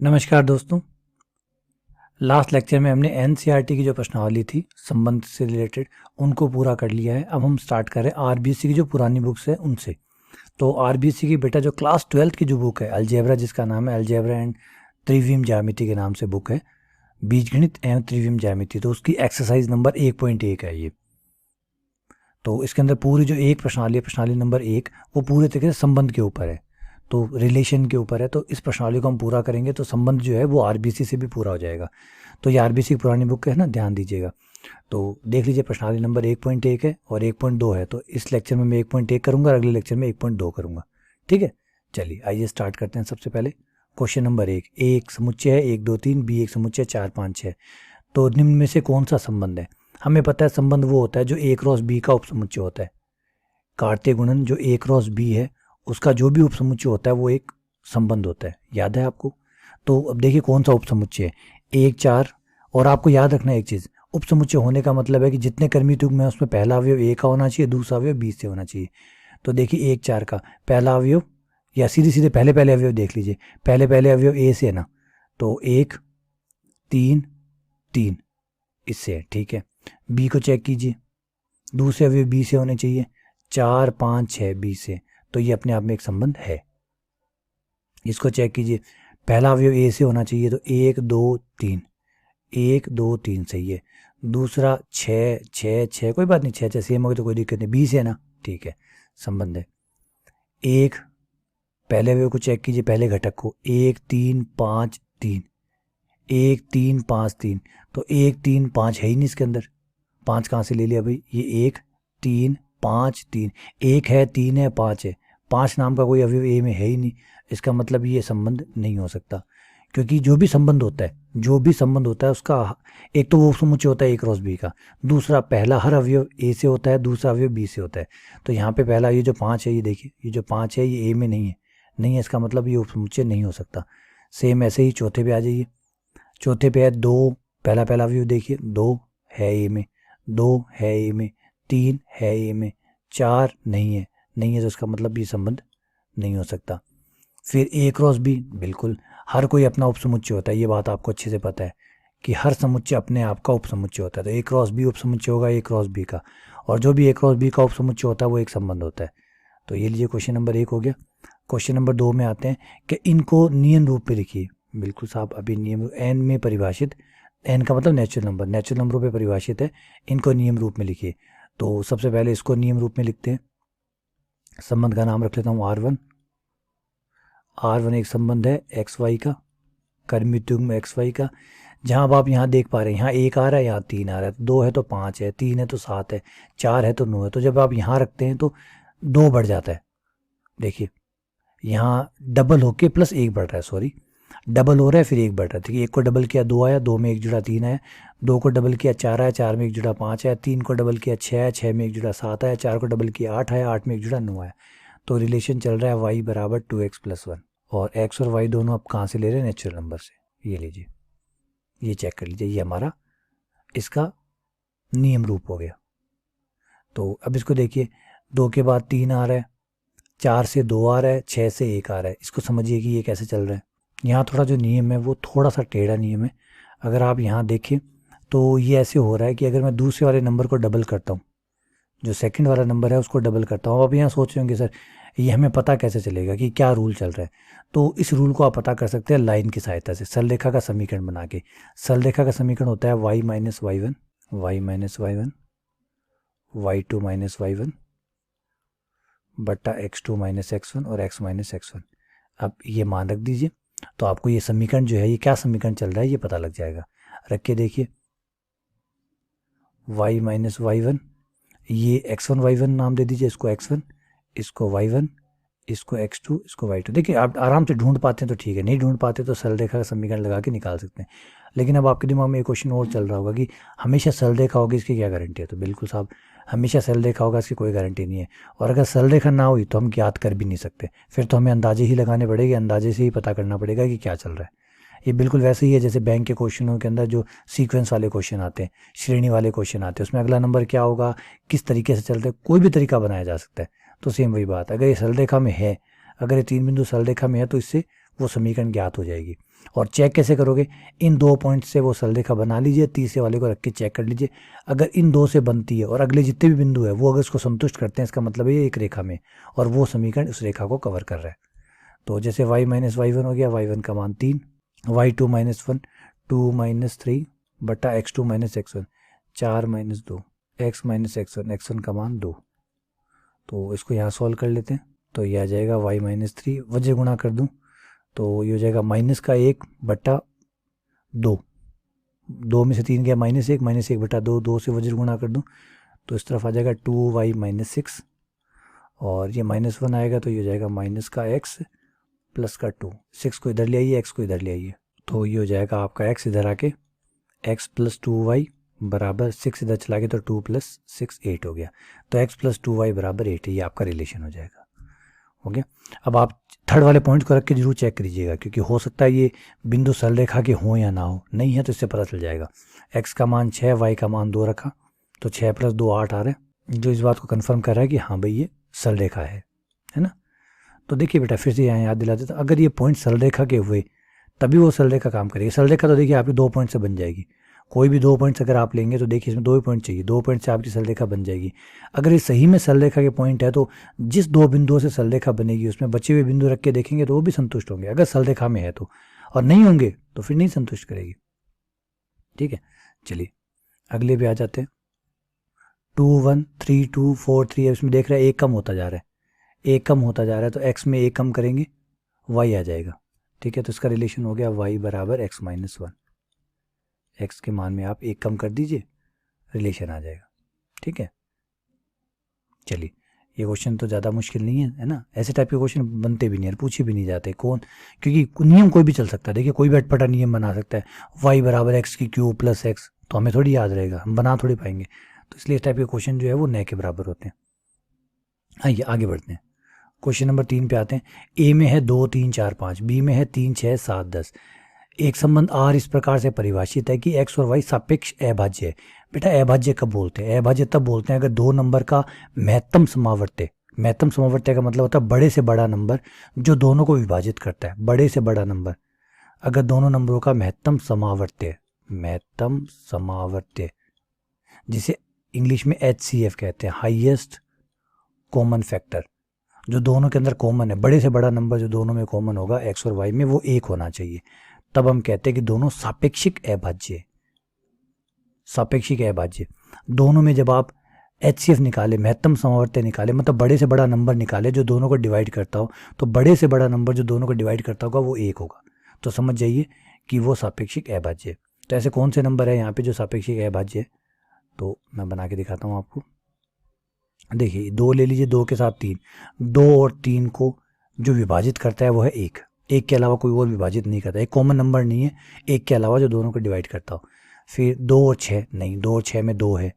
नमस्कार दोस्तों। Last lecture में हमने एनसीईआरटी की जो प्रश्नावली थी संबंध से रिलेटेड उनको पूरा कर लिया है। अब हम स्टार्ट कर रहे हैं आरबीसी की जो पुरानी बुक्स है उनसे। तो आरबीसी की बेटा जो क्लास 12th की जो बुक है अलजेब्रा, जिसका नाम है अलजेब्रा एंड त्रिविम ज्यामिति के नाम से बुक है, बीजगणित एवं त्रिविम ज्यामिति, तो उसकी एक्सरसाइज नंबर 1.1 है ये। तो इसके अंदर पूरी जो एक प्रश्नावली है, प्रश्नावली नंबर 1, वो पूरे तरीके से संबंध के ऊपर है, तो रिलेशन के ऊपर है। तो इस प्रश्नावली को हम पूरा करेंगे तो संबंध जो है वो आरबीसी से भी पूरा हो जाएगा। तो ये आरबीसी की पुरानी बुक है ना, ध्यान दीजिएगा। तो देख लीजिए प्रश्नावली नंबर 1.1 है और 1.2 है। तो इस लेक्चर में मैं 1.1 करूंगा और अगले लेक्चर में 1.2 करूंगा। ठीक है, चलिए आइए स्टार्ट करते हैं। सबसे पहले क्वेश्चन नंबर 1, ए एक समुच्चय है 1 2 3, बी एक समुच्चय 4 5 6। तो निम्न में से कौन सा संबंध है? हमें पता है संबंध वो होता है जो ए क्रॉस बी का उपसमुच्चय होता है। कार्तीय गुणन जो ए क्रॉस बी है उसका जो भी उपसमुच्चय होता है वो एक संबंध होता है, याद है आपको? तो अब देखिए कौन सा उपसमुच्चय है, 1 4। और आपको याद रखना एक चीज, उपसमुच्चय होने का मतलब है कि जितने कर्मित युग्म है उसमें पहला अवयव ए का होना चाहिए, दूसरा अवयव बी से होना चाहिए। तो देखिए 1 4 का पहला अवयव, या सीधे सीधे पहले पहले अवयव देख लीजिए, पहले पहले अवयव ए से है ना, तो 1 3 3 इससे है। ठीक है, बी को चेक कीजिए, दूसरे अवयव बी से होने चाहिए, 4 5 6 बी से। तो ये अपने आप में एक संबंध है। इसको चेक कीजिए, पहला अवयव ए से होना चाहिए, तो 1 2 3, 1 2 3 सही है। दूसरा 6 6 6, कोई बात नहीं, 6 6 सेम हो गए तो कोई दिक्कत नहीं, बी से है ना, ठीक है, संबंध है। एक पहले अवयव को चेक कीजिए, पहले घटक को, 1 3 5 3, 1 3 5 3। तो 1 3 5 है ही नहीं इसके अंदर, 5 कहाँ से ले लिया भाई? ये 1 3 5 3, 1 है 3 है 5 है, 5 नाम का कोई अवयव ए में है ही नहीं। इसका मतलब ये संबंध नहीं हो सकता, क्योंकि जो भी संबंध होता है, जो भी संबंध होता है उसका एक तो वो समुच्चय होता है ए क्रॉस बी का, दूसरा पहला हर अवयव ए से होता है, दूसरा अवयव बी से होता है। तो यहाँ पे पहला ये जो 5 है, ये देखिए ये जो 5 है ये ए में नहीं है, नहीं है, इसका मतलब ये उपसमुच्चय नहीं हो सकता। सेम ऐसे ही चौथे पे आ जाइए, चौथे पे है 2, पहला पहला अवयव देखिए 2 है ए में, 2 है ए में, 3 है ए में, 4 नहीं है, नहीं है, तो इसका मतलब ये संबंध नहीं हो सकता। फिर ए क्रॉस बी, बिल्कुल हर कोई अपना उपसमुच्चय होता है, ये बात आपको अच्छे से पता है कि हर समुच्चय अपने आप का उपसमुच्चय होता है। तो ए क्रॉस बी उपसमुच्चय होगा ए क्रॉस बी का, और जो भी ए क्रॉस बी का उपसमुच्चय होता है वो एक संबंध होता है। तो ये लीजिए क्वेश्चन नंबर 1 हो गया। क्वेश्चन नंबर 2 में आते हैं कि इनको नियम रूप में लिखिए। बिल्कुल साहब, अभी नियम एन में परिभाषित, एन का मतलब नेचुरल नंबर, नेचुरल नंबरों पे परिभाषित है, इनको नियम रूप में लिखिए। तो सबसे पहले इसको नियम रूप में लिखते हैं। संबंध का नाम रख लेता हूँ R1। R1 एक संबंध है एक्स वाई का, कर्मित युग्म एक्स वाई का। जहाँ अब आप यहाँ देख पा रहे हैं, यहाँ 1 आ रहा है, यहाँ 3 आ रहा है, 2 है तो 5 है, 3 है तो 7 है, 4 है तो 9 है। तो जब आप यहाँ रखते हैं तो 2 बढ़ जाता है। देखिए यहाँ डबल होके प्लस 1 बढ़ रहा है, सॉरी, डबल हो रहा है फिर 1 बढ़ रहा है। ठीक है, 1 को डबल किया 2 आया, 2 में 1 जुड़ा 3 आया, 2 को डबल किया 4 आया, 4 में 1 जुड़ा 5 आया, 3 को डबल किया 6 आया, 6 में 1 जुड़ा 7 आया, 4 को डबल किया 8 आया, 8 में 1 जुड़ा 9 आया। तो रिलेशन चल रहा है y बराबर 2x + 1, और x और y दोनों आप कहाँ से ले रहे हैं? नेचुरल नंबर से। ये लीजिए, ये चेक कर लीजिए, ये हमारा इसका नियम रूप हो गया। तो अब इसको देखिए, 2 के बाद 3 आ रहा है, 4 से 2 आ रहा है, 6 से 1 आ रहा है। इसको समझिए कि ये कैसे चल रहा है। यहाँ थोड़ा जो नियम है वो थोड़ा सा टेढ़ा नियम है। अगर आप यहाँ देखें तो ये ऐसे हो रहा है कि अगर मैं दूसरे वाले नंबर को डबल करता हूँ, जो सेकंड वाला नंबर है उसको डबल करता हूँ। अब यहाँ सोच रहे होंगे सर ये हमें पता कैसे चलेगा कि क्या रूल चल रहा है? तो इस रूल को आप पता कर सकते हैं लाइन की सहायता से, सरल रेखा का समीकरण बना के। सरल रेखा का समीकरण होता है y - y1, y - y1, y2 - y1 बट्टा x2 - x1 और x - x1। अब ये मान रख दीजिए, तो आपको ये समीकरण जो है, ये क्या समीकरण चल रहा है ये पता लग जाएगा। रख के देखिए, y - y1, ये x1 y1 नाम दे दीजिए, इसको x1, इसको y1, इसको x2, इसको y2। देखिए आप आराम से ढूंढ पाते हैं तो ठीक है, नहीं ढूंढ पाते तो सरल रेखा का समीकरण लगा के निकाल सकते हैं। लेकिन अब आपके दिमाग में एक क्वेश्चन और चल रहा होगा कि हमेशा सरल रेखा होगी, इसकी क्या गारंटी है? तो बिल्कुल साहब, हमेशा सरल रेखा होगा इसकी कोई गारंटी नहीं है। और अगर सरल रेखा ना हुई तो हम ज्ञात कर भी नहीं सकते, फिर तो हमें अंदाजे ही लगाने पड़ेंगे, अंदाजे से ही पता करना पड़ेगा कि क्या चल रहा है। ये बिल्कुल वैसे ही है जैसे बैंक के क्वेश्चनों के अंदर जो सीक्वेंस वाले क्वेश्चन आते हैं, श्रेणी वाले क्वेश्चन आते हैं, उसमें अगला नंबर क्या होगा, किस तरीके से चलता है, कोई भी तरीका बनाया जा सकता है। तो सेम वही बात, अगर ये सरल रेखा में है, अगर ये 3 बिंदु सरल रेखा में है तो इससे वो समीकरण ज्ञात हो जाएगी। और चेक कैसे करोगे, इन 2 पॉइंट से वो सरलरेखा बना लीजिए, तीसरे वाले को रख के चेक कर लीजिए। अगर इन 2 से बनती है और अगले जितने भी बिंदु है वो अगर इसको संतुष्ट करते हैं, इसका मतलब है ये एक रेखा में, और वो समीकरण उस रेखा को कवर कर रहा है। तो जैसे y माइनस y1 हो गया, y1 का मान 3, y2 माइनस 1 2 माइनस 3 बटा x2 minus x1 4 minus 2 x minus x1 x1 का मान 2। तो इसको यहाँ सॉल्व कर लेते हैं, तो ये आ जाएगा y माइनस 3, वजह गुणा कर दूँ तो ये हो जाएगा माइनस का 1 बटा 2, 2 में से 3 गया माइनस 1 बटा 2, 2 से वज्र गुणा कर दूँ तो इस तरफ आ जाएगा 2y माइनस 6, और ये माइनस 1 आएगा तो ये हो जाएगा माइनस का x प्लस का 2, 6 को इधर ले आइए, x को इधर ले आइए, तो ये हो जाएगा आपका x इधर आके x प्लस 2y बराबर 6 इधर चला गया तो 2 प्लस 6 8 हो गया, तो x प्लस 2y बराबर 8 है, ये आपका रिलेशन हो जाएगा। हो गया। अब आप थर्ड वाले पॉइंट को रख के जरूर चेक कीजिएगा, क्योंकि हो सकता है ये बिंदु सरल रेखा के हो या ना हो, नहीं है तो इससे पता चल जाएगा। x का मान 6, y का मान 2 रखा तो 6 प्लस 2 8 आ रहा है, जो इस बात को कंफर्म कर रहा है कि हाँ भाई ये सरल रेखा है ना। तो देखिए बेटा फिर से यहाँ याद दिला देता, अगर ये पॉइंट सरल रेखा के हुए तभी वो सरल रेखा काम करेगी। सरल रेखा तो देखिए आपकी 2 पॉइंट से बन जाएगी, कोई भी 2 पॉइंट्स अगर आप लेंगे तो देखिए इसमें 2 ही पॉइंट चाहिए, 2 पॉइंट से आपकी सरल रेखा बन जाएगी। अगर ये सही में सरल रेखा के पॉइंट है तो जिस 2 बिंदुओं से सरल रेखा बनेगी उसमें बचे हुए बिंदु रख के देखेंगे तो वो भी संतुष्ट होंगे, अगर सरल रेखा में है तो, और नहीं होंगे तो फिर नहीं संतुष्ट करेगी। ठीक है, चलिए अगले पे आ जाते हैं। 2 1 3 2 4 3, इसमें देख रहे हैं एक कम होता जा रहा है, एक कम होता जा रहा है, तो x में एक कम करेंगे y आ जाएगा। ठीक है, तो इसका रिलेशन हो गया y बराबर x माइनस 1, x के मान में आप एक कम कर दीजिए, रिलेशन आ जाएगा। ठीक है, चलिए ये क्वेश्चन तो ज़्यादा मुश्किल नहीं है ना, ऐसे टाइप के क्वेश्चन बनते भी नहीं है, पूछे भी नहीं जाते कौन, क्योंकि नियम कोई भी चल सकता है। देखिए कोई भी अटपटा नियम बना सकता है, y बराबर x की क्यूब प्लस x, तो हमें थोड़ी याद रहेगा, हम बना थोड़ी पाएंगे, तो इसलिए इस टाइप के क्वेश्चन जो है वो नए के बराबर होते हैं। आइए आगे बढ़ते हैं, क्वेश्चन नंबर 3 पे आते हैं। ए में है 2 3 4 5, बी में है 3 6 7 10। एक संबंध आर इस प्रकार से परिभाषित है कि एक्स और वाई सापेक्ष अभाज्य है। बेटा अभाज्य कब बोलते हैं, अभाज्य तब बोलते हैं अगर 2 नंबर का महत्तम समावर्त्य, महत्तम समावर्त्य का मतलब होता है बड़े से बड़ा नंबर जो दोनों को विभाजित करता है, बड़े से बड़ा नंबर, अगर दोनों नंबरों का महत्तम समावर्त्य, महत्तम समावर्त्य जिसे इंग्लिश में HCF कहते हैं, हाईएस्ट कॉमन फैक्टर, जो दोनों के अंदर कॉमन है, बड़े से बड़ा नंबर जो दोनों में कॉमन होगा एक्स और वाई में, वो 1 होना चाहिए, तब हम कहते हैं कि दोनों सापेक्षिक अभाज्य, सापेक्षिक अभाज्य। दोनों में जब आप HCF निकाले, महत्तम समावर्त्य निकाले, मतलब बड़े से बड़ा नंबर निकाले जो दोनों को डिवाइड करता हो, तो बड़े से बड़ा नंबर जो दोनों को डिवाइड करता होगा वो 1 होगा, तो समझ जाइए कि वो सापेक्षिक अभाज्य। तो ऐसे कौन से नंबर है यहाँ पे जो सापेक्षिक अभाज्य है, तो मैं बना के दिखाता हूँ आपको। देखिए 2 ले लीजिए, 2 के साथ 3, 2 और 3 को जो विभाजित करता है वो है 1, 1 के अलावा कोई और विभाजित नहीं करता, एक कॉमन नंबर नहीं है 1 के अलावा जो दोनों को डिवाइड करता हो। फिर 2 और 6 नहीं, 2 और 6 में 2 है,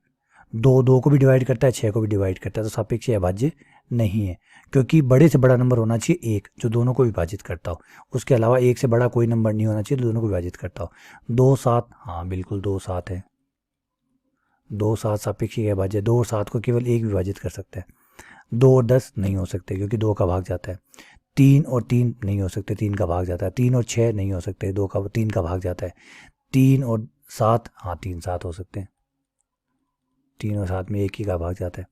2 2 को भी डिवाइड करता है, 6 को भी डिवाइड करता है, तो सापेक्षिक अभाज्य नहीं है, क्योंकि बड़े से बड़ा नंबर होना चाहिए 1 जो दोनों को विभाजित करता हो, उसके अलावा 1 से बड़ा कोई नंबर नहीं होना चाहिए जो दोनों को विभाजित करता हो। 2 7, हाँ बिल्कुल 2 7 है, 2 7 सापेक्षिक अभाज्य, 2 और 7 को केवल 1 विभाजित कर सकता है। 2 और 10 नहीं हो सकते क्योंकि 2 का भाग जाता है। 3 और 3 नहीं हो सकते, 3 का भाग जाता है। 3 और 6 नहीं हो सकते, 3 का भाग जाता है। 3 और 7, हाँ 3 7 हो सकते हैं, 3 और 7 में 1 ही का भाग जाता है।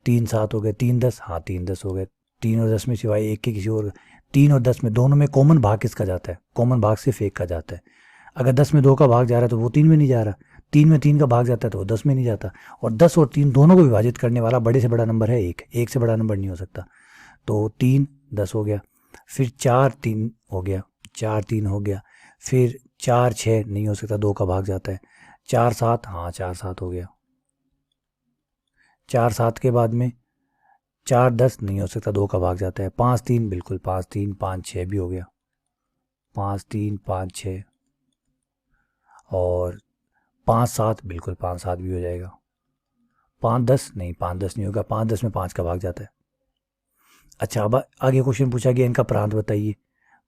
3 7 हो गए, 3 10, हाँ 3 10 हो गए। 3 और 10 में सिवाय 1 के किसी और, 3 और 10 में दोनों में कॉमन भाग किसका जाता है, कॉमन भाग सिर्फ 1 का जाता है। अगर 10 में 2 का भाग जा रहा है तो वो 3 में नहीं जा रहा, 3 में 3 का भाग जाता है तो वो 10 में नहीं जाता, और 10 और 3 दोनों को विभाजित करने वाला बड़े से बड़ा नंबर है 1, 1 से बड़ा नंबर नहीं हो सकता, तो 3 10 हो गया। फिर 4 3 हो गया, 4 3 हो गया। फिर 4 6 नहीं हो सकता, 2 का भाग जाता है। 4 7, हाँ 4 7 हो गया। 4 7 के बाद में 4 10 नहीं हो सकता, 2 का भाग जाता है। 5 3 बिल्कुल 5 3, 5 6 भी हो गया, 5 3 5 6, और 5 7 बिल्कुल 5 7 भी हो जाएगा। 5 10 नहीं, 5 10 नहीं होगा, 5 10 में 5 का भाग जाता है। अच्छा अब आगे क्वेश्चन पूछा गया इनका प्रांत बताइए।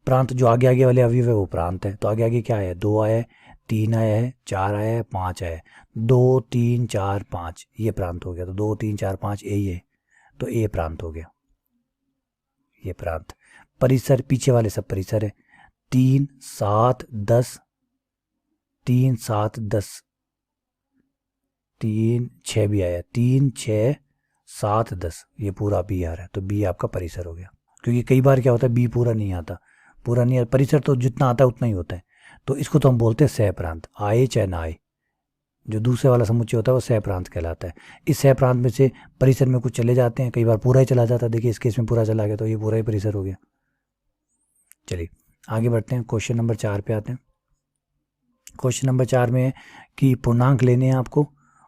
प्रांत जो आगे आगे वाले अवयव है वो प्रांत है, तो आगे आगे क्या है, 2 आया है, 3 आया है, 4 आया है, 5 आया है, 2 3 4 5, ये प्रांत हो गया। तो 2 3 4 5 ए है, तो ए प्रांत हो गया, ये प्रांत। परिसर पीछे वाले सब परिसर है, 3 7 10, 3 7 10, 3 6 भी आया, 3 6 7 10, ये पूरा बी आ रहा है, तो बी आपका परिसर हो गया। क्योंकि कई बार क्या होता है बी पूरा नहीं आता, परिसर तो जितना आता है उतना ही होता है। तो इसको तो हम बोलते हैं सह प्रांत, आए चाहे ना आए, जो दूसरे वाला समुच्चय होता है वो सह प्रांत कहलाता है। इस सह प्रांत में से परिसर में कुछ चले जाते हैं, कई बार पूरा ही चला जाता है। देखिए इस केस में पूरा चला गया, तो ये पूरा ही परिसर हो गया। चलिए आगे बढ़ते हैं, क्वेश्चन नंबर 4 पे आते हैं। क्वेश्चन नंबर 4 में है कि पूर्णांक लेने हैं आपको,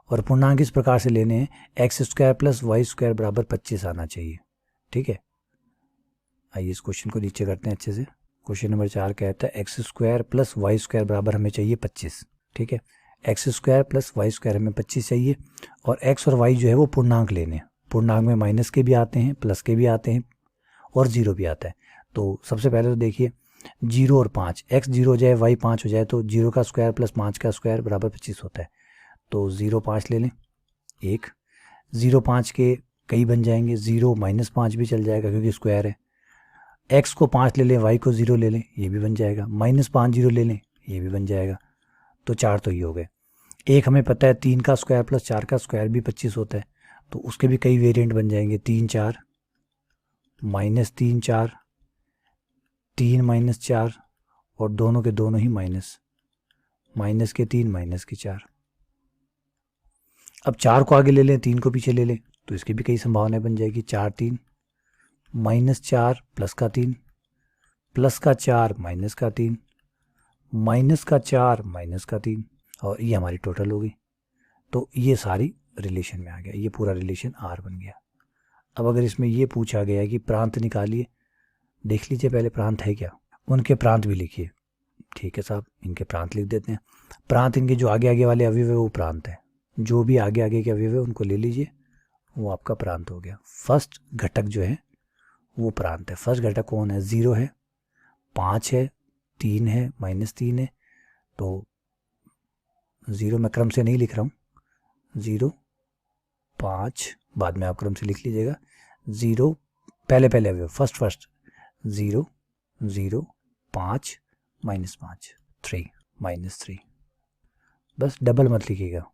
और पूर्णांक इस प्रकार से लेने हैं, x square plus y square बराबर 25 आना चाहिए। ठीक है, आइए इस क्वेश्चन को नीचे करते हैं अच्छे से। क्वेश्चन नंबर 4 कहता है x square plus y square बराबर हमें चाहिए 25। ठीक है, x square plus y square हमें 25 चाहिए, और एक्स और वाई जो है वो पूर्णांक लेने हैं। पूर्णांक में माइनस के भी आते हैं, प्लस के भी आते हैं, और जीरो भी आता है। तो सबसे पहले तो देखिए 0 और 5, एक्स 0 हो जाए वाई 5 हो जाए तो 0 का स्क्वायर प्लस 5 का स्क्वायर बराबर 25 होता है। तो 0 5 ले लें, एक 0 5 के कई बन जाएंगे, 0 -5 भी चल जाएगा क्योंकि स्क्वायर है। एक्स को 5 ले लें, वाई को 0 ले लें, ये भी बन जाएगा। -5 0 ले लें, ये भी बन जाएगा। तो 4 तो ये हो गए। एक हमें पता है 3 का स्क्वायर प्लस 4 का स्क्वायर भी 25 होता है, तो उसके भी कई वेरिएंट बन जाएंगे। 3 4 -3 4, 3 -4, और दोनों के दोनों ही माइनस, माइनस के 3 माइनस के 4। अब 4 को आगे ले लें, 3 को पीछे ले लें, तो इसकी भी कई संभावनाएं बन जाएगी। 4 3, -4 प्लस का 3, प्लस का 4 माइनस का 3, माइनस का 4 माइनस का 3, और ये हमारी टोटल होगी। तो ये सारी रिलेशन में आ गया, ये पूरा रिलेशन आर बन गया। अब अगर इसमें ये पूछा गया कि प्रांत निकालिए, देख लीजिए पहले प्रांत है क्या, उनके प्रांत भी लिखिए। ठीक है साहब, इनके प्रांत लिख देते हैं। प्रांत इनके जो आगे आगे वाले अवयव है वो प्रांत है, जो भी आगे आगे के अवयव है उनको ले लीजिए, वो आपका प्रांत हो गया। फर्स्ट घटक जो है वो प्रांत है। फर्स्ट घटक कौन है? 0 है, 5 है, 3 है, -3 है। तो 0 मैं क्रम से नहीं लिख रहा हूँ, 0 5 बाद में आप क्रम से लिख लीजिएगा। 0 पहले पहले अवयव, फर्स्ट 0 0 5 -5 3 -3। बस डबल मत लिखिएगा।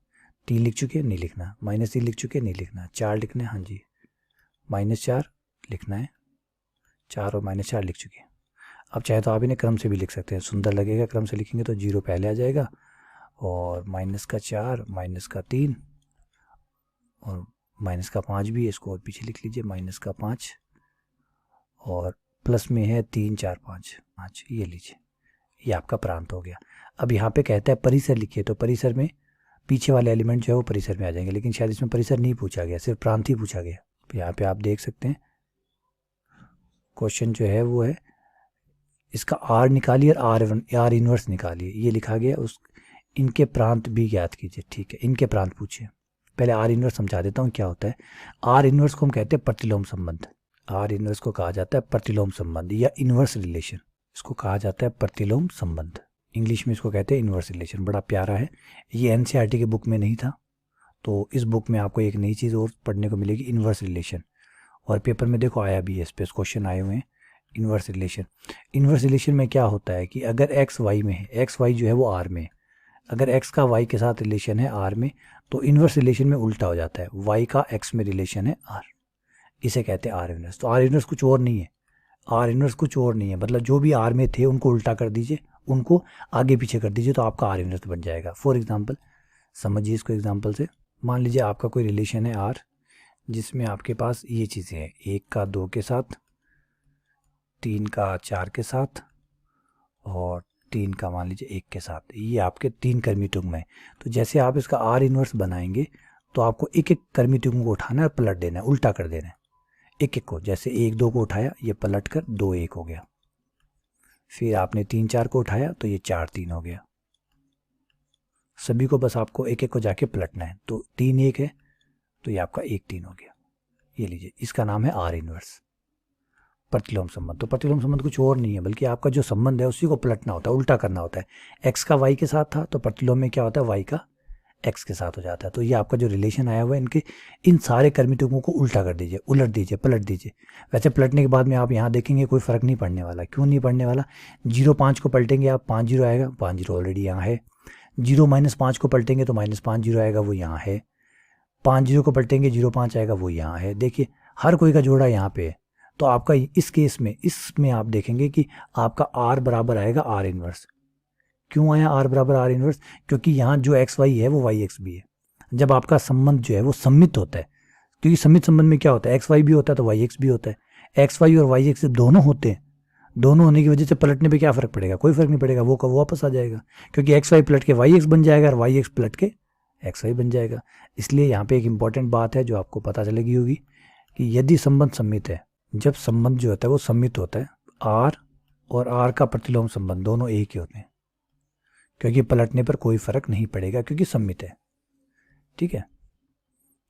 3 लिख चुके नहीं लिखना, -3 लिख चुके नहीं लिखना, 4 लिखना है, हाँ जी, -4 लिखना है, 4 और -4 लिख चुके हैं। अब चाहे तो आप इन्हें क्रम से भी लिख सकते हैं, सुंदर लगेगा। क्रम से लिखेंगे तो 0 पहले आ जाएगा, और -4 -3 और -5 भी है, इसको और पीछे लिख लीजिए, -5, और प्लस में है 3 4 5, ये लीजिए, ये आपका प्रांत हो गया। अब यहाँ पे कहता है परिसर लिखिए, तो परिसर में पीछे वाले एलिमेंट जो है वो परिसर में आ जाएंगे, लेकिन शायद इसमें परिसर नहीं पूछा गया, सिर्फ प्रांत ही पूछा गया। तो यहाँ पे आप देख सकते हैं क्वेश्चन जो है वो है इसका आर निकालिए और आर इनवर्स निकालिए, ये लिखा गया। उस इनके प्रांत भी ज्ञात कीजिए। ठीक है, इनके प्रांत पूछिए। पहले आर इनवर्स समझा देता हूँ क्या होता है। आर इनवर्स को हम कहते हैं प्रतिलोम संबंध। आर इनवर्स को कहा जाता है प्रतिलोम संबंध या इनवर्स रिलेशन, इसको कहा जाता है प्रतिलोम संबंध। इंग्लिश में इसको कहते हैं इनवर्स रिलेशन। बड़ा प्यारा है, ये एनसीईआरटी के बुक में नहीं था, तो इस बुक में आपको एक नई चीज़ और पढ़ने को मिलेगी, इनवर्स रिलेशन। और पेपर में देखो आया भी है, इस पे क्वेश्चन आए हुए हैं, इनवर्स रिलेशन। इनवर्स रिलेशन में क्या होता है कि अगर एक्स वाई में है, एक्स वाई जो है वो आर में है, अगर एक्स का वाई के साथ रिलेशन है आर में, तो इनवर्स रिलेशन में उल्टा हो जाता है, वाई का एक्स में रिलेशन है आर, इसे कहते हैं आर इनवर्स। तो आर इनवर्स कुछ और नहीं है, आर इनवर्स कुछ और नहीं है, मतलब जो भी आर में थे उनको उल्टा कर दीजिए, उनको आगे पीछे कर दीजिए, तो आपका आर इनवर्स बन जाएगा। फॉर एग्जाम्पल समझिए इसको एग्जाम्पल से। मान लीजिए आपका कोई रिलेशन है आर, जिसमें आपके पास ये चीज़ें हैं, 1 का 2 के साथ, 3 का 4 के साथ, और 3 का मान लीजिए 1 के साथ। ये आपके 3 कर्मी तुगम है। तो जैसे आप इसका आर इनवर्स बनाएंगे तो आपको एक एक कर्मी तुगम को उठाना है और पलट देना है, उल्टा कर देना है एक एक को। जैसे 1 2 को उठाया, ये पलट कर 2 1 हो गया। फिर आपने 3 4 को उठाया तो ये 4 3 हो गया। सभी को बस आपको एक एक को जाके पलटना है। तो 3 1 है तो ये आपका 1 3 हो गया। ये लीजिए, इसका नाम है आर इनवर्स, प्रतिलोम संबंध। तो प्रतिलोम संबंध कुछ और नहीं है, बल्कि आपका जो संबंध है उसी को पलटना होता है, उल्टा करना होता है। एक्स का वाई के साथ था तो प्रतिलोम में क्या होता है, वाई का एक्स के साथ हो जाता है। तो ये आपका जो रिलेशन आया हुआ है इनके, इन सारे कर्मितकों को उल्टा कर दीजिए, उलट दीजिए, पलट दीजिए। वैसे पलटने के बाद में आप यहाँ देखेंगे कोई फ़र्क नहीं पड़ने वाला। क्यों नहीं पड़ने वाला? 0 5 को पलटेंगे आप, 5 0 आएगा, 5 0 ऑलरेडी यहाँ है। 0 -5 को पलटेंगे तो -5 0 आएगा, वो यहाँ है। 5 0 को पलटेंगे 0 5 आएगा, वो यहाँ है। देखिए हर कोई का जोड़ा यहाँ पे है। तो आपका इस केस में, इसमें आप देखेंगे कि आपका आर बराबर आएगा आर इनवर्स। क्यों आया आर बराबर आर इनवर्स? क्योंकि यहाँ जो एक्स वाई है वो वाई एक्स भी है। जब आपका संबंध जो है वो सम्मित होता है, क्योंकि सम्मित संबंध में क्या होता है, एक्स वाई भी होता है तो वाई एक्स भी होता है। एक्स वाई और वाई एक्स दोनों होते हैं, दोनों होने की वजह से पलटने पे क्या फ़र्क पड़ेगा? कोई फ़र्क नहीं पड़ेगा, वो कब वापस आ जाएगा, क्योंकि एक्स वाई पलट के वाई एक्स बन जाएगा और वाई एक्स पलट के एक्स वाई बन जाएगा। इसलिए यहाँ पे एक इंपॉर्टेंट बात है जो आपको पता चलेगी होगी कि यदि संबंध सम्मित है, जब संबंध जो होता है वो सम्मित होता है, आर और आर का प्रतिलोम संबंध दोनों एक ही होते हैं, क्योंकि पलटने पर कोई फर्क नहीं पड़ेगा क्योंकि सम्मित है। ठीक है,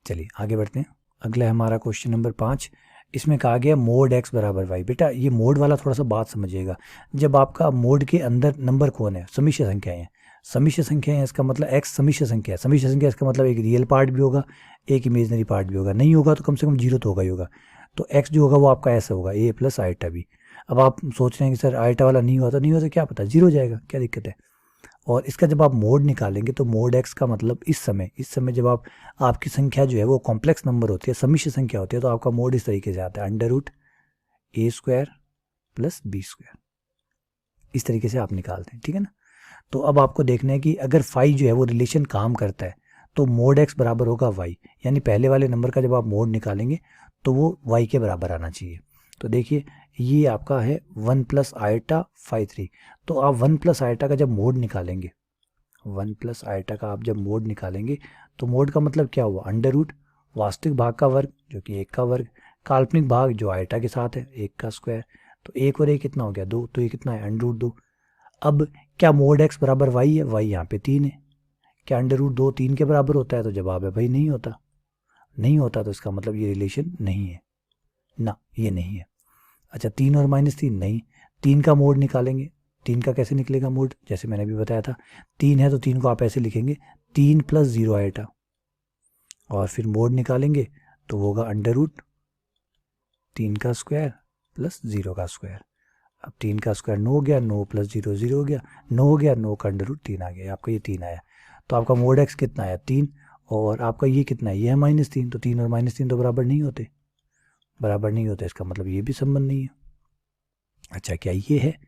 चलिए आगे बढ़ते हैं। अगला है हमारा क्वेश्चन नंबर 5। इसमें कहा गया मोड एक्स बराबर वाई। बेटा ये मोड वाला थोड़ा सा बात समझिएगा। जब आपका मोड के अंदर नंबर कौन है? समिश्र संख्याएं हैं। समिश्र संख्या है इसका मतलब एक्स समिश्र संख्या है। समिश्र संख्या इसका मतलब एक रियल पार्ट भी होगा, एक इमेजनरी पार्ट भी होगा। नहीं होगा तो कम से कम 0 तो होगा ही होगा। तो एक्स जो होगा वो आपका ऐसा होगा, ए प्लस आइटा बी। अब आप सोच रहे हैं कि सर आइटा वाला नहीं हुआ तो नहीं हुआ, तो क्या पता 0 हो जाएगा, क्या दिक्कत है? और इसका जब आप मोड निकालेंगे तो मोड एक्स का मतलब इस समय जब आपकी संख्या जो है वो कॉम्प्लेक्स नंबर होती है, समिश्र संख्या होती है, तो आपका मोड इस तरीके से आता है, √a² + b²। इस तरीके से आप निकालते हैं, ठीक है ना। तो अब आपको देखना है कि अगर फाई जो है वो रिलेशन काम करता है तो मोड एक्स बराबर होगा वाई, यानी पहले वाले नंबर का जब आप मोड निकालेंगे तो वो वाई के बराबर आना चाहिए। तो देखिए ये आपका है 1 + आइटा फाई 3। तो आप 1 + आइटा का जब मोड निकालेंगे, 1 + आइटा का आप जब मोड निकालेंगे तो मोड का मतलब क्या हुआ? √ वास्तविक भाग का वर्ग जो कि 1 का वर्ग, काल्पनिक भाग जो आइटा के साथ है 1 का स्क्वायर। तो 1 और 1 कितना हो गया? 2। तो ये कितना है? √2। अब क्या मोड एक्स बराबर वाई है? वाई यहाँ पे 3 है। क्या √2 3 के बराबर होता है? तो जवाब है भाई नहीं होता। नहीं होता तो इसका मतलब ये रिलेशन नहीं है ना, ये नहीं है। अच्छा 3 और -3 नहीं, 3 का मोड निकालेंगे। 3 का कैसे निकलेगा मोड? जैसे मैंने भी बताया था, 3 है तो 3 को आप ऐसे लिखेंगे 3 + 0 आइटा, और फिर मोड निकालेंगे तो होगा √3 का स्क्वायर + 0 का स्क्वायर। अब 3 का स्क्वायर 9 हो गया, 9 + 0 0 हो गया, 9 हो गया, 9 का √3 आ गया, आपका ये 3 आया। तो आपका मोड एक्स कितना आया? 3। और आपका ये कितना है? ये है -3। तो 3 और -3 तो बराबर नहीं होते, बराबर नहीं होते, इसका मतलब ये भी संबंध नहीं है। अच्छा क्या ये है?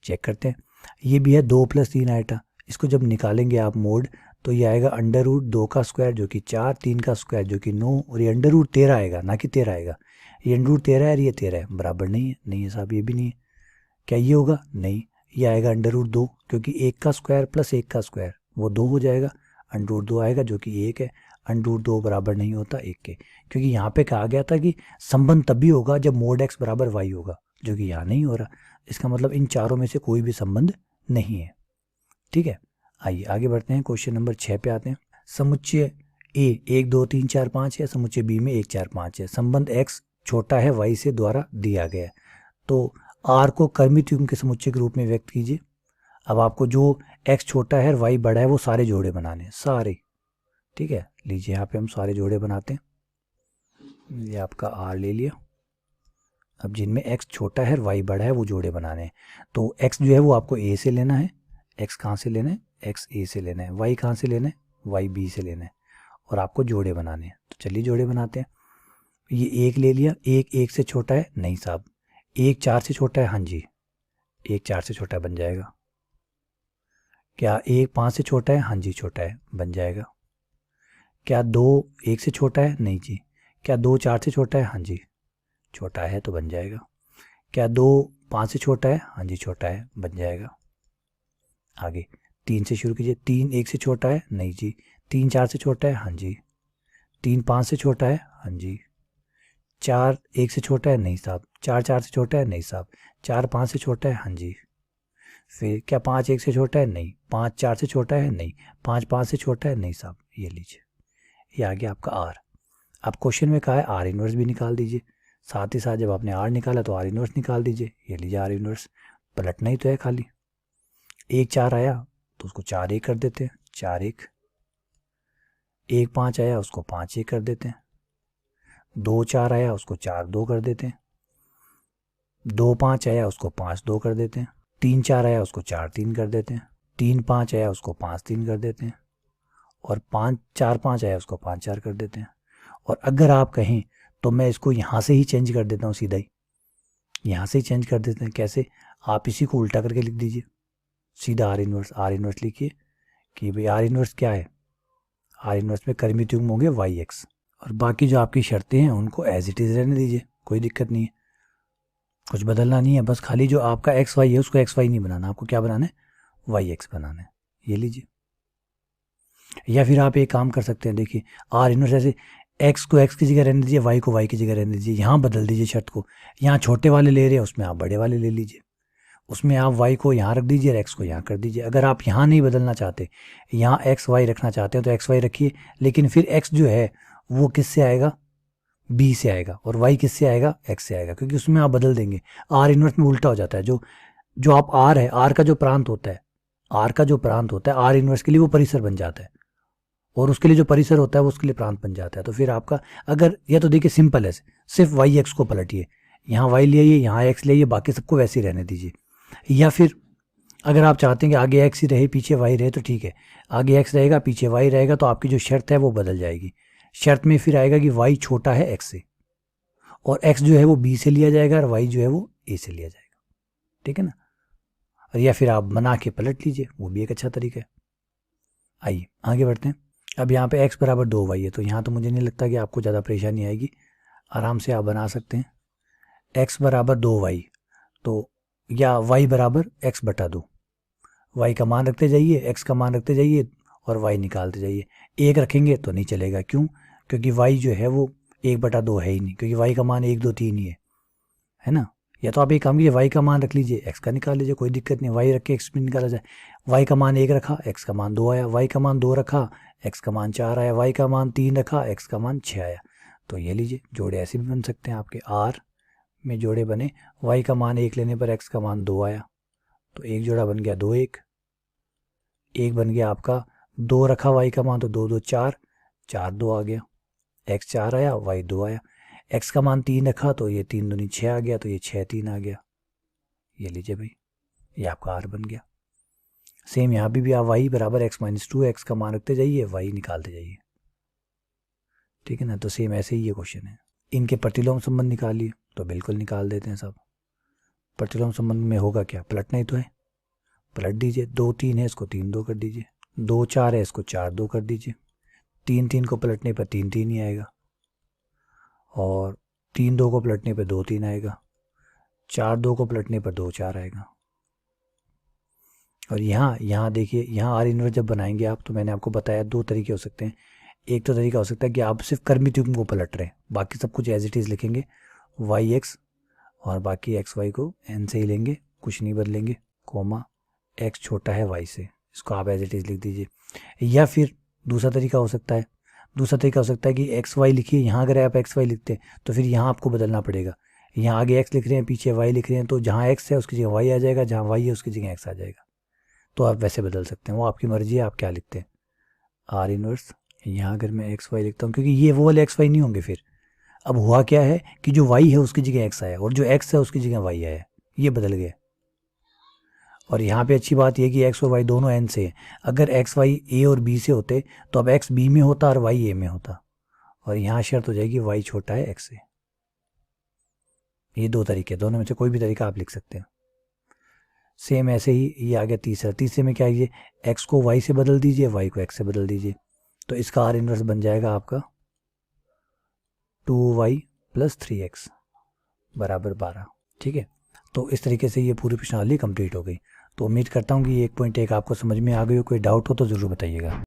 चेक करते हैं। ये भी है 2 + 3 आइटा। इसको जब निकालेंगे आप मोड तो ये आएगा √2 का स्क्वायर जो कि 4, 3 का स्क्वायर जो कि 9, और ये √13 आएगा, ना कि 13 आएगा। ये √13 है और ये 13 है, बराबर नहीं है। नहीं है साहब, ये भी नहीं है। क्या ये होगा? नहीं, ये आएगा √2, क्योंकि 1 का स्क्वायर + 1 का स्क्वायर वो 2 हो जाएगा, √2 आएगा जो कि 1 है। √2 बराबर नहीं होता 1 के, क्योंकि यहाँ पे कहा गया था कि संबंध तभी होगा जब मोड एक्स बराबर वाई होगा, जो कि यहाँ नहीं हो रहा। इसका मतलब इन चारों में से कोई भी संबंध नहीं है। ठीक है, आइए आगे बढ़ते हैं। क्वेश्चन नंबर 6 पे आते हैं। समुच्चय ए 1 2 3 4 5 है, समुच्चय बी में 1 4 5 है। संबंध एक्स छोटा है वाई से द्वारा दिया गया है। तो आर को कर्मित युग्म के समुच्चय के रूप में व्यक्त कीजिए। अब आपको जो एक्स छोटा है वाई बड़ा है वो सारे जोड़े बनाने हैं, सारे। ठीक है, लीजिए यहाँ पे हम सारे जोड़े बनाते हैं। ये आपका आर ले लिया। अब जिनमें एक्स छोटा है वाई बड़ा है वो जोड़े बनाने हैं। तो एक्स जो है वो आपको ए से लेना है। एक्स कहाँ से लेना है? एक्स ए से लेना है। वाई कहाँ से लेना है? वाई बी से लेना है। और आपको जोड़े बनाने हैं। तो चलिए जोड़े बनाते हैं। ये 1 ले लिया। 1 1 से छोटा है? नहीं साहब। 1 4 से छोटा है? हाँ जी, 1 4 से छोटा बन जाएगा। क्या 1 5 से छोटा है? हाँ जी छोटा है, बन जाएगा। क्या 2 1 से छोटा है? नहीं जी। क्या 2 4 से छोटा है? हाँ जी छोटा है, तो बन जाएगा। क्या 2 5 से छोटा है? हाँ जी छोटा है, बन जाएगा। आगे 3 से शुरू कीजिए। 3 1 से छोटा है? नहीं जी। 3 4 से छोटा है? हाँ जी। 3 5 से छोटा है? हाँ जी। 4 1 से छोटा है? नहीं साहब। 4 4 से छोटा है? नहीं साहब। 4 5 से छोटा है? हाँ जी। फिर क्या 5 1 से छोटा है? नहीं। 5 4 से छोटा है? नहीं। 5 5 से छोटा है? नहीं साहब। ये लीजिए, ये आ गया आपका आर। अब क्वेश्चन में कहा है आर इनवर्स भी निकाल दीजिए। साथ ही साथ जब आपने आर निकाला तो आर इनवर्स निकाल दीजिए। ये लीजिए आर इनवर्स, पलटना ही तो है खाली। 1 4 आया तो उसको 4 1 कर देते हैं। 4 1 1 5 आया उसको 5 1 कर देते हैं, 2 4 आया उसको 4 2 कर देते हैं, 2 5 आया उसको 5 2 कर देते हैं, 3 4 आया उसको 4 3 कर देते हैं, 3 5 आया उसको 5 3 कर देते हैं, और 5 4 5 आया उसको 5 4 कर देते हैं। और अगर आप कहें तो मैं इसको यहाँ से ही चेंज कर देता हूँ, सीधा ही यहाँ से ही चेंज कर देते हैं। कैसे? आप इसी को उल्टा करके लिख दीजिए, सीधा आर इनवर्स लिखिए कि भाई आर इनवर्स क्या है, आर इनवर्स में कर्मित युग्म होंगे वाई एक्स, और बाकी जो आपकी शर्तें हैं उनको एज इट इज़ रहने दीजिए, कोई दिक्कत नहीं है, कुछ बदलना नहीं है। बस खाली जो आपका एक्स वाई है उसको एक्स वाई नहीं बनाना, आपको क्या बनाना है, वाई एक्स बनाना है। ये लीजिए। या फिर आप एक काम कर सकते हैं, देखिए आर इनवर्स ऐसे, एक्स को एक्स की जगह रहने दीजिए, वाई को वाई की जगह रहने दीजिए, यहाँ बदल दीजिए शर्त को, यहाँ छोटे वाले ले रहे हैं उसमें आप बड़े वाले ले लीजिए, उसमें आप वाई को यहाँ रख दीजिए और एक्स को यहाँ कर दीजिए। अगर आप यहाँ नहीं बदलना चाहते, यहाँ एक्स वाई रखना चाहते हैं तो एक्स वाई रखिए, लेकिन फिर एक्स जो है वो किससे आएगा, बी से आएगा, और वाई किससे आएगा, एक्स से आएगा, क्योंकि उसमें आप बदल देंगे। आर इनवर्स में उल्टा हो जाता है, जो आप आर है, आर का जो प्रांत होता है, आर का जो प्रांत होता है आर इनवर्स के लिए वो परिसर बन जाता है, और उसके लिए जो परिसर होता है वो उसके लिए प्रांत बन जाता है। तो फिर आपका अगर, या तो देखिए सिंपल है, सिर्फ वाई एक्स को पलटिए, यहाँ वाई ले आइए, यहाँ एक्स ले आइए, बाकी सबको वैसे ही रहने दीजिए। या फिर अगर आप चाहते हैं कि आगे एक्स ही रहे पीछे वाई रहे तो ठीक है, आगे एक्स रहेगा पीछे वाई रहेगा, तो आपकी जो शर्त है वो बदल जाएगी। शर्त में फिर आएगा कि वाई छोटा है एक्स से, और एक्स जो है वो बी से लिया जाएगा और वाई जो है वो ए से लिया जाएगा, ठीक है ना। और या फिर आप बना के पलट लीजिए, वो भी एक अच्छा तरीका है। आइए आगे बढ़ते हैं। अब यहाँ पे x बराबर 2y है, तो यहाँ तो मुझे नहीं लगता कि आपको ज़्यादा परेशानी आएगी, आराम से आप बना सकते हैं। x बराबर 2y, तो या y बराबर x बटा 2, y का मान रखते जाइए, x का मान रखते जाइए और y निकालते जाइए। 1 रखेंगे तो नहीं चलेगा, क्यों? क्योंकि y जो है वो 1 बटा 2 है ही नहीं, क्योंकि y का मान 1 2 3 ही है ना। या तो आप एक काम कीजिए, y का मान रख लीजिए, x का निकाल लीजिए, कोई दिक्कत नहीं, y रख के x भी निकाला जाए। y का मान 1 रखा, x का मान 2 आया, y का मान 2 रखा, x का मान 4 आया, y का मान 3 रखा, x का मान 6 आया। तो ये लीजिए, जोड़े ऐसे भी बन सकते हैं आपके, r में जोड़े बने, y का मान 1 लेने पर x का मान 2 आया, तो एक जोड़ा बन गया 2 1, एक बन गया आपका 2 रखा y का मान, तो 2 2 4, 4 2 आ गया, x 4 आया, y 2 आया, x का मान 3 रखा तो ये 3 दूनी 6 आ गया, तो ये 6 3 आ गया। ये लीजिए भाई, ये आपका r बन गया। सेम यहाँ भी आप y बराबर x माइनस 2, एक्स का मान रखते जाइए, y निकालते जाइए, ठीक है ना। तो सेम ऐसे ही ये क्वेश्चन है। इनके प्रतिलोम संबंध निकालिए, तो बिल्कुल निकाल देते हैं सब। प्रतिलोम संबंध में होगा क्या, पलटना ही तो है, पलट दीजिए। 2 3 है, इसको 3 2 कर दीजिए, 2 4 है, इसको 4 2 कर दीजिए, 3 3 को पलटने पर 3 3 ही आएगा, और 3 2 को पलटने पर 2 3 आएगा, 4 2 को पलटने पर 2 4 आएगा। और यहाँ देखिए, यहाँ आर इनवर्स जब बनाएंगे आप, तो मैंने आपको बताया 2 तरीके हो सकते हैं। एक तो तरीका हो सकता है कि आप सिर्फ कर्मित युग्म को पलट रहे हैं, बाकी सब कुछ एज इट इज़ लिखेंगे, वाई एक्स और बाकी एक्स वाई को एन से ही लेंगे, कुछ नहीं बदलेंगे, कोमा एक्स छोटा है वाई से, इसको आप एज इट इज़ लिख दीजिए। या फिर दूसरा तरीका हो सकता है, कि एक्स वाई लिखिए, यहाँ अगर आप एक्स वाई लिखते हैं तो फिर यहाँ आपको बदलना पड़ेगा, यहाँ आगे एक्स लिख रहे हैं पीछे वाई लिख रहे हैं, तो जहाँ एक्स है उसकी जगह वाई आ जाएगा, जहाँ वाई है उसकी जगह एक्स आ जाएगा। तो आप वैसे बदल सकते हैं, वो आपकी मर्जी है आप क्या लिखते हैं। आर इनवर्स, यहाँ अगर मैं एक्स वाई लिखता हूँ, क्योंकि ये वो वाले एक्स वाई नहीं होंगे फिर। अब हुआ क्या है कि जो वाई है उसकी जगह एक्स आया, और जो एक्स है उसकी जगह वाई आया, ये बदल गया। और यहाँ पे अच्छी बात यह कि एक्स और वाई दोनों एन से है। अगर एक्स वाई ए और बी से होते तो अब एक्स बी में होता और वाई ए में होता, और यहाँ शर्त हो जाएगी वाई छोटा है एक्स से। ये 2 तरीके, दोनों में से कोई भी तरीका आप लिख सकते हैं। सेम ऐसे ही ये आ गया तीसरे में क्या है, एक्स को वाई से बदल दीजिए, वाई को एक्स से बदल दीजिए, तो इसका आर इनवर्स बन जाएगा आपका 2y + 3x बराबर 12, ठीक है। तो इस तरीके से ये पूरी प्रश्नावली कंप्लीट हो गई। तो उम्मीद करता हूँ कि 1.1 आपको समझ में आ गई हो। कोई डाउट हो तो ज़रूर बताइएगा।